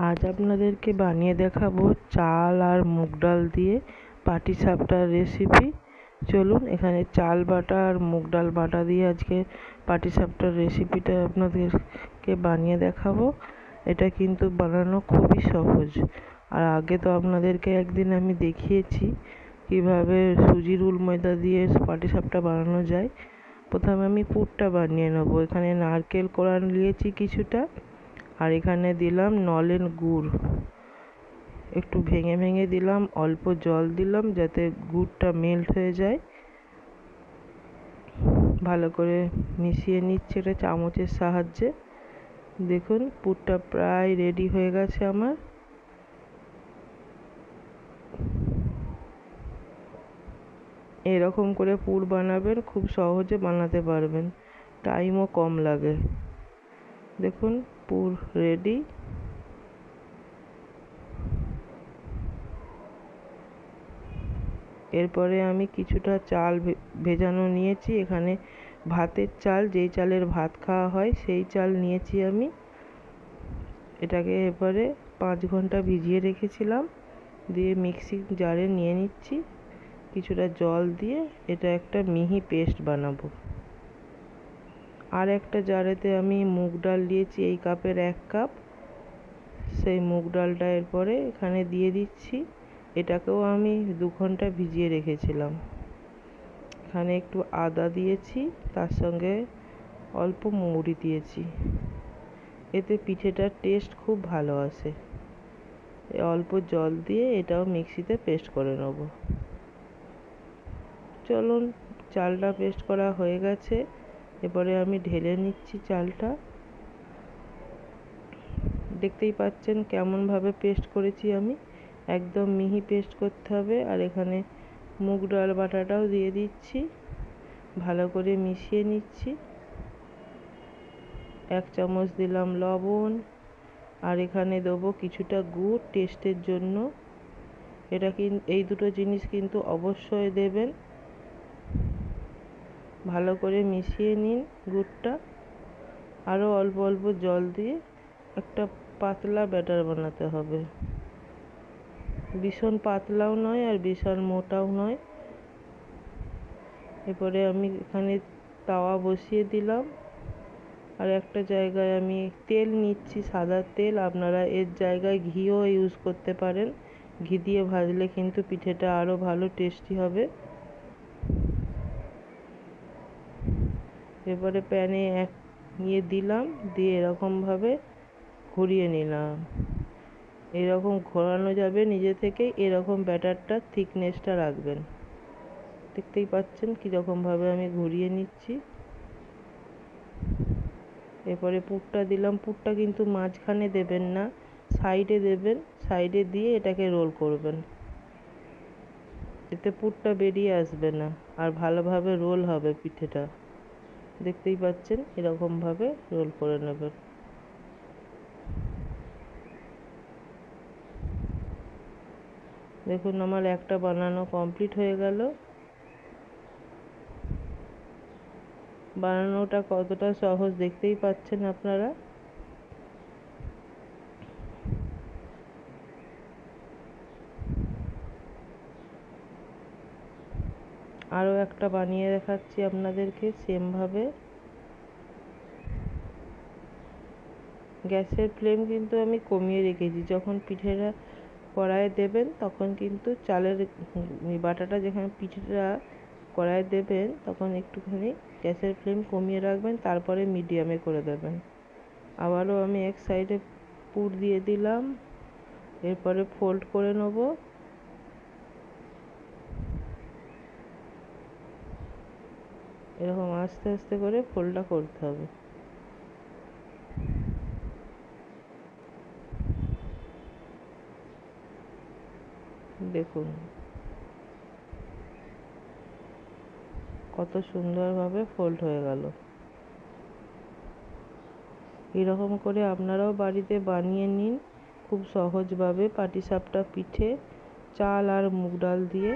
আজ আপনাদেরকে বানিয়ে দেখাবো চাল আর মুগ ডাল দিয়ে পাটিসাপটার রেসিপি। চলুন এখানে চাল বাটা আর মুগ ডাল বাটা দিয়ে আজকে পাটিসাপটার রেসিপিটা আপনাদেরকে বানিয়ে দেখাবো। এটা কিন্তু বানানো খুবই সহজ। আর আগে তো আপনাদেরকে একদিন আমি দেখিয়েছি কিভাবে সুজির উল ময়দা দিয়ে পাটিসাপটা বানানো যায়। প্রথমে আমি পুরটা বানিয়ে নেবো। এখানে নারকেল কোড়া নিয়েছি কিছুটা, আর এখানে দিলাম নলেন গুড়, একটু ভেঙে ভেঙে দিলাম, অল্প জল দিলাম যাতে গুড়টা মেল্ট হয়ে যায়। ভালো করে মিশিয়ে নিচ্ছি এটা চামচের সাহায্যে। দেখুন পুরটা প্রায় রেডি হয়ে গেছে আমার। এরকম করে পুর বানাবেন, খুব সহজে বানাতে পারবেন, টাইমও কম লাগে। দেখুন পুর রেডি। এরপরে আমি কিছুটা চাল ভেজানো নিয়েছি। এখানে ভাতের চাল, যেই চালের ভাত খাওয়া হয় সেই চাল নিয়েছি আমি। এটাকে এবারে 5 ঘন্টা ভিজিয়ে রেখেছিলাম, দিয়ে মিক্সি জারে নিয়ে নিচ্ছি কিছুটা জল দিয়ে। এটা একটা মিহি পেস্ট বানাবো। আর একটা জারেতে আমি মুগ ডাল দিয়েছি, এই কাপের 1 কাপ। সেই মুগ ডালটা এরপরে এখানে দিয়ে দিচ্ছি। এটাকেও আমি 2 ঘন্টা ভিজিয়ে রেখেছিলাম। এখানে একটু আদা দিয়েছি, তার সঙ্গে অল্প মৌরি দিয়েছি। এতে পিঠেটার টেস্ট খুব ভালো আসে। অল্প জল দিয়ে এটাও মিক্সিতে পেস্ট করে নেব। চলুন, চালটা পেস্ট করা হয়ে গেছে। এবারে আমি ঢেলে নিচ্ছি চালটা। দেখতেই পাচ্ছেন কেমনভাবে পেস্ট করেছি আমি। একদম মিহি পেস্ট করতে হবে। আর এখানে মুগ ডাল বাটাটাও দিয়ে দিচ্ছি, ভালো করে মিশিয়ে নিচ্ছি। 1 চামচ দিলাম লবণ, আর এখানে দেবো কিছুটা গুড় টেস্টের জন্য। এই দুটো জিনিস কিন্তু অবশ্যই দেবেন। ভালো করে মিশিয়ে নিন গুড়টা। আরও অল্প অল্প জল দিয়ে একটা পাতলা ব্যাটার বানাতে হবে। ভীষণ পাতলাও নয় আর ভীষণ মোটাও নয়। এরপরে আমি এখানে তাওয়া বসিয়ে দিলাম, আর একটা জায়গায় আমি তেল নিচ্ছি, সাদা তেল। আপনারা এর জায়গায় ঘিও ইউজ করতে পারেন। ঘি দিয়ে ভাজলে কিন্তু পিঠেটা আরও ভালো টেস্টি হবে। এবারে প্যানে দিলাম, দিয়ে এরকমভাবে ঘুরিয়ে নিলাম। এরকম ঘোরানো যাবে নিজে থেকেই। এরকম ব্যাটারটা থিকনেসটা রাখবেন। দেখতেই পাচ্ছেন কীরকমভাবে আমি ঘুরিয়ে নিচ্ছি। এরপরে পুরটা দিলাম। পুরটা কিন্তু মাঝখানে দেবেন না, সাইডে দেবেন। সাইডে দিয়ে এটাকে রোল করবেন, এতে পুরটা বেরিয়ে আসবে না আর ভালোভাবে রোল হবে পিঠেটা। দেখতেই পাচ্ছেন এরকমভাবে রোল করে নেবেন। দেখুন আমার একটা বানানো কমপ্লিট হয়ে গেল। বানানোটা কতটা সহজ দেখতেই পাচ্ছেন আপনারা। আরও একটা বানিয়ে দেখাচ্ছি আপনাদেরকে সেমভাবে। গ্যাসের ফ্লেম কিন্তু আমি কমিয়ে রেখেছি। যখন পিঠেটা কড়াইয়ে দেবেন তখন কিন্তু চালের বাটাটা, যেখানে পিঠেটা কড়াইয়ে দেবেন তখন একটুখানি গ্যাসের ফ্লেম কমিয়ে রাখবেন, তারপরে মিডিয়ামে করে দেবেন। আবারও আমি এক সাইডে পুর দিয়ে দিলাম, এরপরে ফোল্ড করে নেব। এরকম আস্তে আস্তে করে ফোল্ডটা করতে হবে। দেখুন কত সুন্দরভাবে ফোল্ড হয়ে গেল। এরকম করে আপনারাও বাড়িতে বানিয়ে নিন খুব সহজভাবে পাটিসাপটা পিঠে চাল আর মুগ ডাল দিয়ে,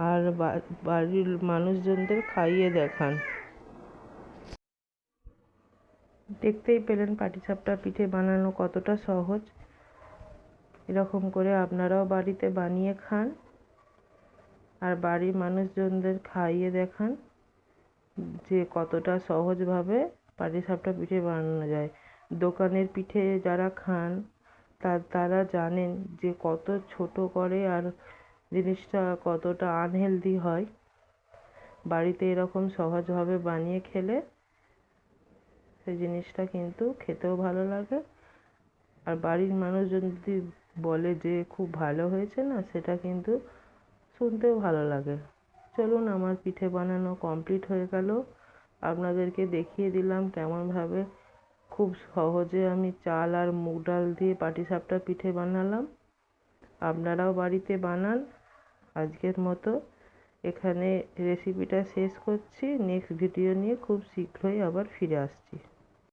আর বাড়ির মানুষজনদের খাইয়ে দেখান। দেখতেই পেলেন পাটিসাপটা পিঠে বানানো কতটা সহজ। এরকম করে আপনারাও বাড়িতে বানিয়ে খান আর বাড়ির মানুষজনদের খাইয়ে দেখান যে কতটা সহজভাবে পাটিসাপটা পিঠে বানানো যায়। দোকানের পিঠে যারা খান তারা জানেন যে কত ছোট করে আর জিনিসটা কতটা আনহেলদি হয়। বাড়িতে এরকম সহজভাবে বানিয়ে খেলে সেই জিনিসটা কিন্তু খেতেও ভালো লাগে, আর বাড়ির মানুষজন যদি বলে যে খুব ভালো হয়েছে না, সেটা কিন্তু শুনতেও ভালো লাগে। চলুন, আমার পিঠে বানানো কমপ্লিট হয়ে গেল। আপনাদেরকে দেখিয়ে দিলাম কেমনভাবে খুব সহজে আমি চাল আর মুগ ডাল দিয়ে পাটিসাপটা পিঠে বানালাম। আপনারাও বাড়িতে বানান। আজকের মতো এখানে রেসিপিটা শেষ করছি। নেক্সট ভিডিও নিয়ে খুব শীঘ্রই আবার ফিরে আসছি।